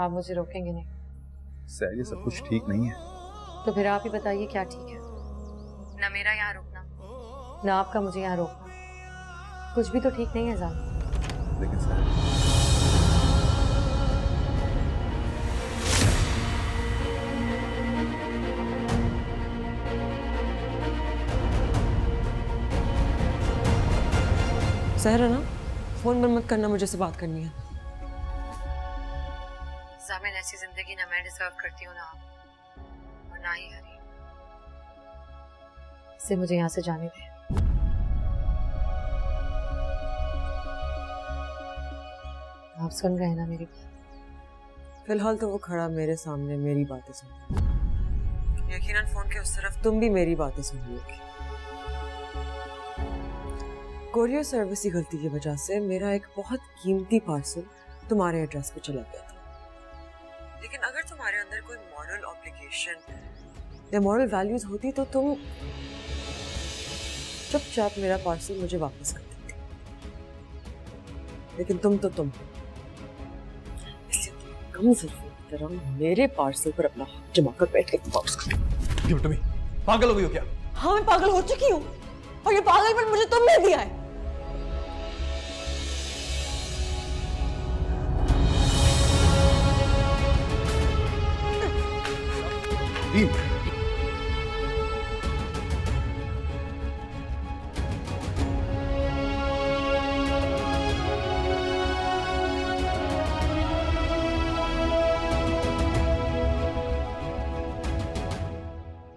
आप मुझे रोकेंगे नहीं? सर ये सब कुछ ठीक नहीं है। तो फिर आप ही बताइए क्या ठीक है? ना मेरा यहाँ रुकना, ना आपका मुझे यहाँ रोकना, कुछ भी तो ठीक नहीं है जान। लेकिन सर सहरा ना, फोन बंद मत करना, मुझे से बात करनी है। जामिन, ऐसी जिंदगी ना मैं डिजर्व करती हूँ ना आप, और ना ही हरी। इसे मुझे यहाँ से जाने दे। आप सुन रहे हैं ना मेरी बात? फिलहाल तो वो खड़ा मेरे सामने मेरी बातें सुन रहा है। यकीनन फोन के उस तरफ तुम भी मेरी बातें सुन रही होगी। कोरियर सर्विस की गलती की वजह से मेरा एक बहुत कीमती पार्सल तुम्हारे एड्रेस पे चला गया था। लेकिन अगर तुम्हारे अंदर कोई मॉरल ऑब्लिगेशन या मॉरल वैल्यूज होती तो तुम चुपचाप मेरा पार्सल मुझे वापस कर देती। लेकिन तुम इसलिए कम ज़रूरत की तरह मेरे पार्सल पर अपना हाथ जमा कर बैठ के वापस कर दो। तुम पागल हो गई हो क्या? हाँ, मैं पागल हो चुकी हूँ, और ये पागलपन मुझे तुमने दिया है।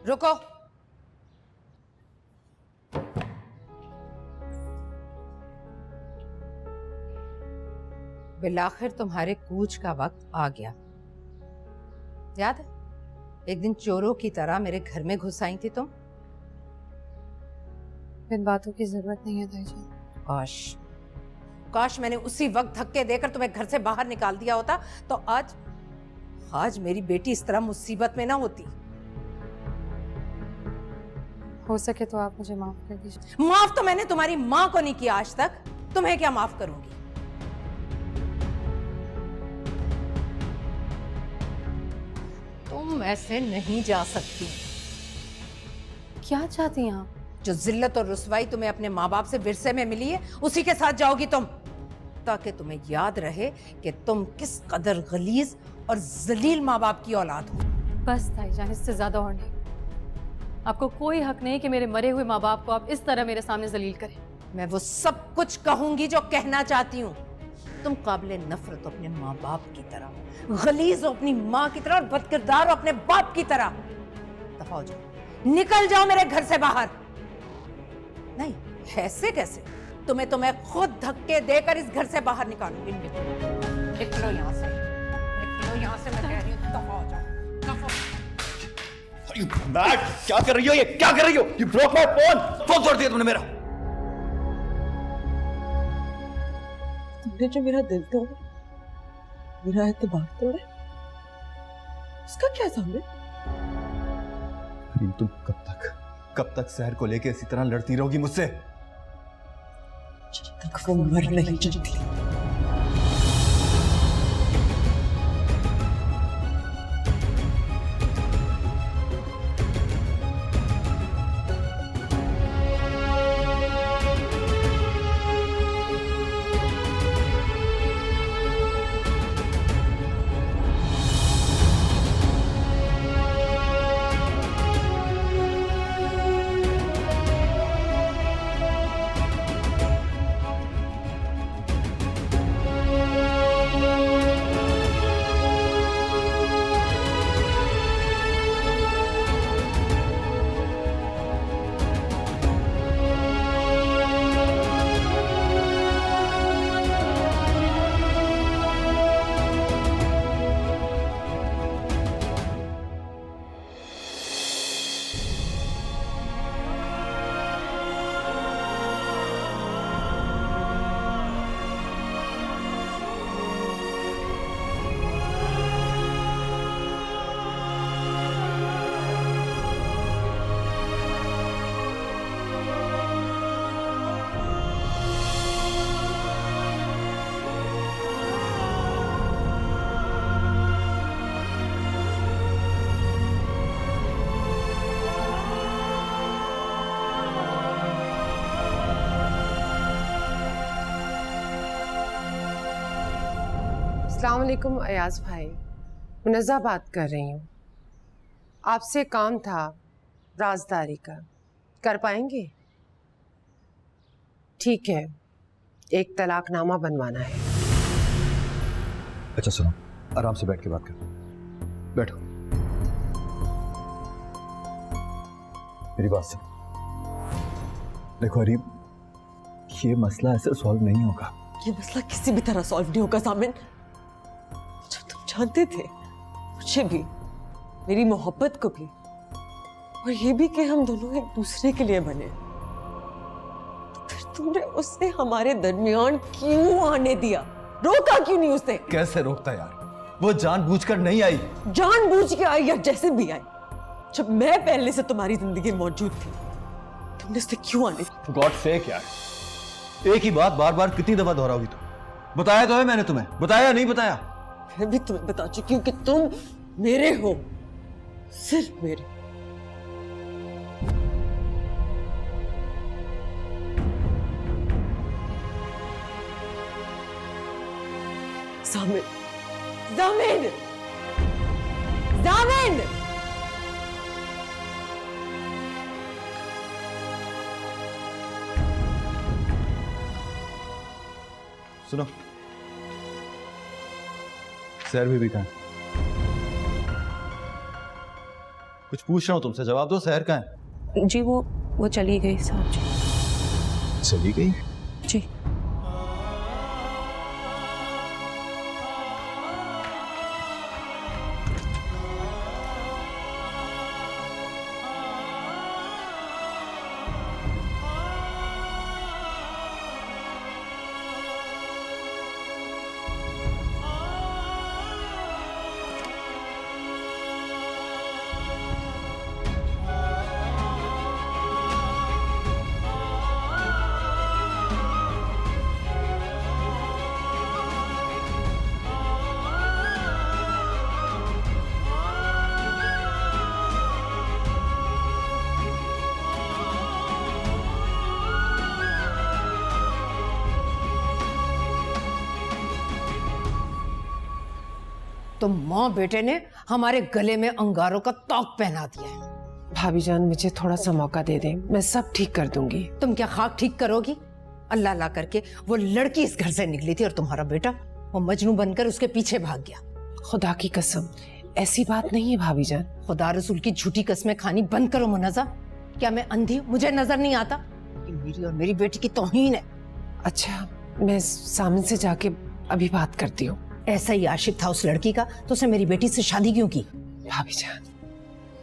रुको। बिलाखिर तुम्हारे कूच का वक्त आ गया। याद है एक दिन चोरों की तरह मेरे घर में घुस आई थी तुम? इन बातों की जरूरत नहीं है ताईजान। काश काश मैंने उसी वक्त धक्के देकर तुम्हें घर से बाहर निकाल दिया होता तो आज मेरी बेटी इस तरह मुसीबत में ना होती। हो सके तो आप मुझे माफ कर दीजिए। माफ तो मैंने तुम्हारी माँ को नहीं किया आज तक, तुम्हें क्या माफ करूंगी? तुम ऐसे नहीं जा सकती। क्या चाहती हैं आप? जो जिल्लत और रुसवाई तुम्हें अपने माँ बाप से विरसे में मिली है उसी के साथ जाओगी तुम, ताकि तुम्हें याद रहे कि तुम किस कदर गलीज और जलील माँ बाप की औलाद हो। बस ताईजान, इससे ज्यादा और नहीं। आपको कोई हक नहीं कि मेरे मरे हुए माँ बाप को आप इस तरह मेरे सामने जलील करें। मैं वो सब कुछ कहूंगी जो कहना चाहती हूँ। तुम काबिले नफरत हो अपने माँ बाप की तरह, गलीज हो अपनी माँ की तरह, और बदकिरदार हो अपने बाप की तरह। दफा हो जाओ, निकल जाओ मेरे घर से बाहर। नहीं, ऐसे कैसे? तुम्हें खुद धक्के देकर इस घर से बाहर निकालूंगी। निकलो यहाँ से, निकलो यहाँ से, मैं कह रही हूँ। दफा हो जाओ, दफा। मैट, क्या कर रही हो? ये क्या कर रही हो? You broke my phone! Phone तोड़ दिया तुमने मेरा। तुमने जो मेरा दिल तोड़ा, मेरा एतबार तोड़ा, उसका क्या सामने? तुम कब तक सहर को लेके इसी तरह लड़ती रहोगी मुझसे? जब तक वो मर नहीं जाती। अस्सलाम वालेकुम अयाज भाई, मुनज़्ज़ा बात कर रही हूँ। आपसे काम था राजदारी का, कर पाएंगे? ठीक है, एक तलाकनामा बनवाना है। अच्छा सुनो, आराम से बैठ के बात कर। बैठो। मेरी बात सुनो। देखो अरीब, ये मसला ऐसे सॉल्व नहीं होगा। ये मसला किसी भी तरह सॉल्व नहीं होगा सामिन। जब तुम जानते थे मुझे भी, मेरी मोहब्बत को भी, और ये भी कि हम दोनों एक दूसरे के लिए बने, तो फिर तुमने उसे हमारे दरमियान क्यों आने दिया? रोका क्यों नहीं उसे? कैसे रोकता यार, वो जानबूझकर नहीं आई। जानबूझ के आई या जैसे भी आई, जब मैं पहले से तुम्हारी जिंदगी में मौजूद थी, तुमने उसे क्यों आने दिया? गॉड सेक यार, एक ही बात बार बार कितनी दफा दोहराओगी तुम? बताया तो है मैंने तुम्हें, बताया नहीं बताया? मैं भी तुम्हें बता चुकी हूँ कि तुम मेरे हो, सिर्फ मेरे। जामिन, जामिन, जामिन! सुनो, सैर भी कहाँ है? कुछ पूछ रहा हूं तुमसे, जवाब दो। सैर कहाँ है? जी वो चली गई साहब जी। चली गई? जी। तो माँ बेटे ने हमारे गले में अंगारों का तौक पहना दिया है। भाभी जान, मुझे थोड़ा सा मौका दे दें, मैं सब ठीक कर दूंगी। तुम क्या खाक ठीक करोगी? अल्लाह ला करके वो लड़की इस घर से निकली थी और तुम्हारा बेटा वो मजनू बनकर उसके पीछे भाग गया। खुदा की कसम, ऐसी बात नहीं है भाभी जान। खुदा रसूल की झूठी कस्में खानी बंद करो मुनज़्ज़ा। क्या मैं अंधी हूँ? मुझे नजर नहीं आता कि मेरी और मेरी बेटी की तौहीन है? अच्छा, मैं सामने से जाके अभी बात करती हूँ। ऐसा ही आशिक था उस लड़की का तो उसने मेरी बेटी से शादी क्यों की? भाभी जान,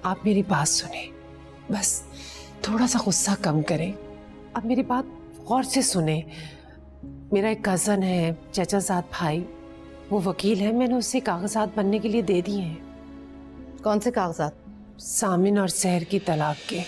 आप मेरी बात सुने, बस थोड़ा सा गुस्सा कम करें। आप मेरी बात गौर से सुने। मेरा एक कज़न है, चचाजाद भाई, वो वकील है, मैंने उसे कागजात बनने के लिए दे दिए हैं। कौन से कागजात? सामिन और सहर की तलाक के।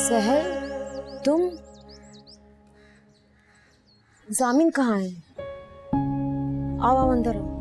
सहर, तुम? जामिन कहाँ है? आओ आओ अंदर आओ।